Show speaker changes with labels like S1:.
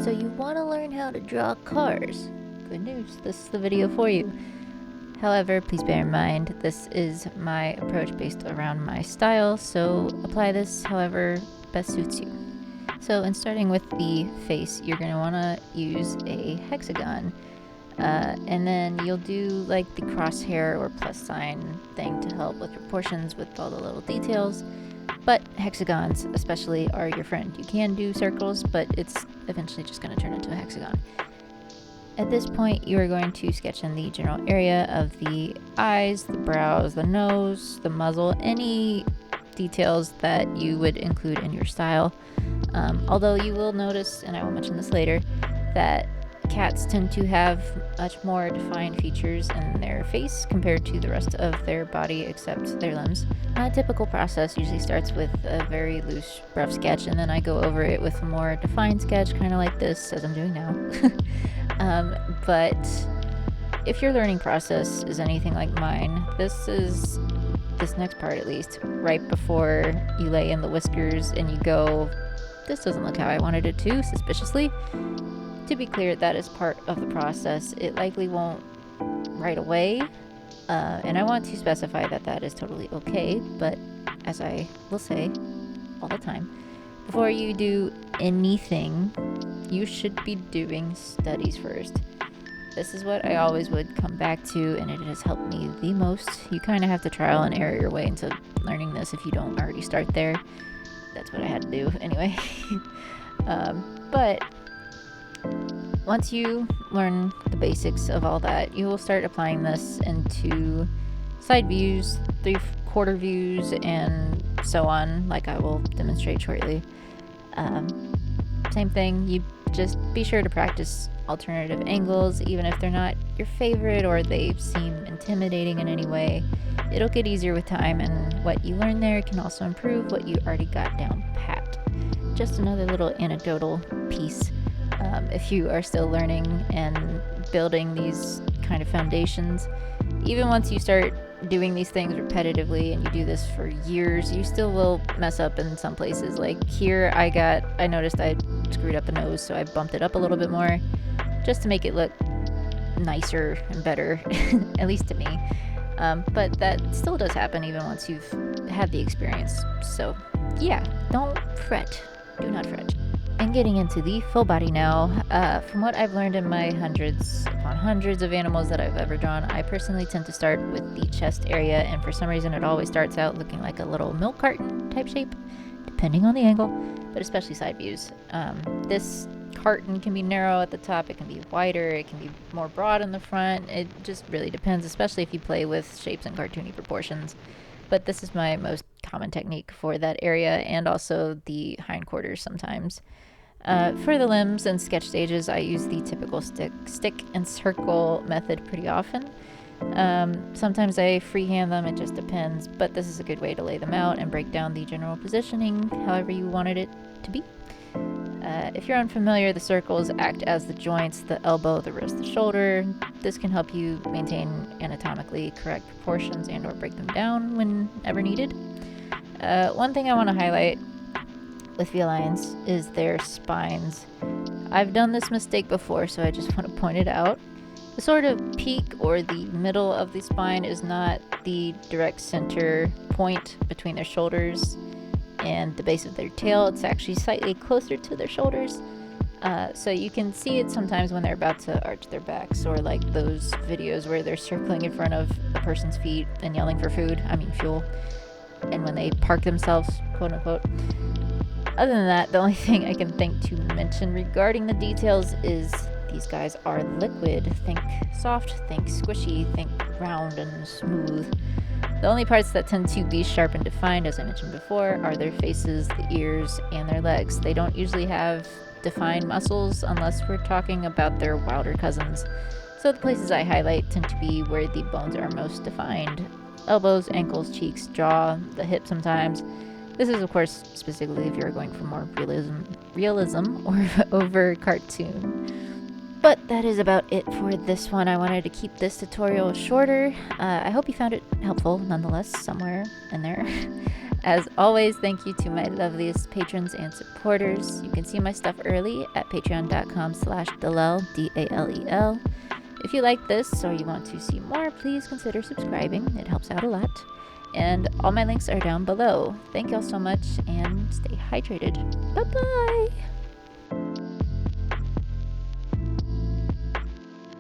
S1: So you want to learn how to draw cars? Good news, this is the video for you. However, please bear in mind, this is my approach based around my style, so apply this however best suits you. So in starting with the face, you're going to want to use a hexagon. And then you'll do like the crosshair or plus sign thing to help with proportions with all the little details. But hexagons especially are your friend. You can do circles, but it's eventually just going to turn into a hexagon. At this point, you are going to sketch in the general area of the eyes, the brows, the nose, the muzzle, any details that you would include in your style. Although you will notice, and I will mention this later, that cats tend to have much more defined features in their face compared to the rest of their body except their limbs. My typical process usually starts with a very loose, rough sketch, and then I go over it with a more defined sketch, kind of like this, as I'm doing now. But if your learning process is anything like mine, this next part at least, right before you lay in the whiskers and you go, this doesn't look how I wanted it to, suspiciously. To be clear, that is part of the process. It likely won't right away, and I want to specify that that is totally okay, but as I will say all the time, before you do anything, you should be doing studies first. This is what I always would come back to, and it has helped me the most. You kind of have to trial and error your way into learning this if you don't already start there. That's what I had to do anyway. But once you learn the basics of all that, you will start applying this into side views, 3/4 views, and so on, like I will demonstrate shortly. Same thing, you just be sure to practice alternative angles, even if they're not your favorite or they seem intimidating in any way. It'll get easier with time, and what you learn there can also improve what you already got down pat. Just another little anecdotal piece. If you are still learning and building these kind of foundations, even once you start doing these things repetitively and you do this for years, you still will mess up in some places. Like here, I noticed I screwed up the nose, so I bumped it up a little bit more just to make it look nicer and better, at least to me. But that still does happen even once you've had the experience. So yeah, don't fret. Do not fret. And getting into the full body now, from what I've learned in my hundreds upon hundreds of animals that I've ever drawn, I personally tend to start with the chest area, and for some reason it always starts out looking like a little milk carton type shape, depending on the angle, but especially side views. This carton can be narrow at the top, it can be wider, it can be more broad in the front. It just really depends, especially if you play with shapes and cartoony proportions. But this is my most common technique for that area, and also the hindquarters sometimes. For the limbs and sketch stages, I use the typical stick and circle method pretty often. Sometimes I freehand them, it just depends, but this is a good way to lay them out and break down the general positioning however you wanted it to be. If you're unfamiliar, the circles act as the joints, the elbow, the wrist, the shoulder. This can help you maintain anatomically correct proportions and or break them down whenever needed. One thing I want to highlight with felines is their spines. I've done this mistake before, so I just want to point it out. The sort of peak or the middle of the spine is not the direct center point between their shoulders and the base of their tail. It's actually slightly closer to their shoulders. So you can see it sometimes when they're about to arch their backs, or like those videos where they're circling in front of a person's feet and yelling for fuel, and when they park themselves, quote unquote. Other than that, the only thing I can think to mention regarding the details is these guys are liquid. Think soft, think squishy, think round and smooth. The only parts that tend to be sharp and defined, as I mentioned before, are their faces, the ears, and their legs. They don't usually have defined muscles unless we're talking about their wilder cousins. So the places I highlight tend to be where the bones are most defined. Elbows, ankles, cheeks, jaw, the hip sometimes. This is, of course, specifically if you're going for more realism or over cartoon. But that is about it for this one. I wanted to keep this tutorial shorter. I hope you found it helpful nonetheless, somewhere in there. As always, thank you to my loveliest patrons and supporters. You can see my stuff early at patreon.com/Dalel, Dalel. If you like this or you want to see more, please consider subscribing. It helps out a lot. And all my links are down below. Thank y'all so much and stay hydrated. Bye-bye!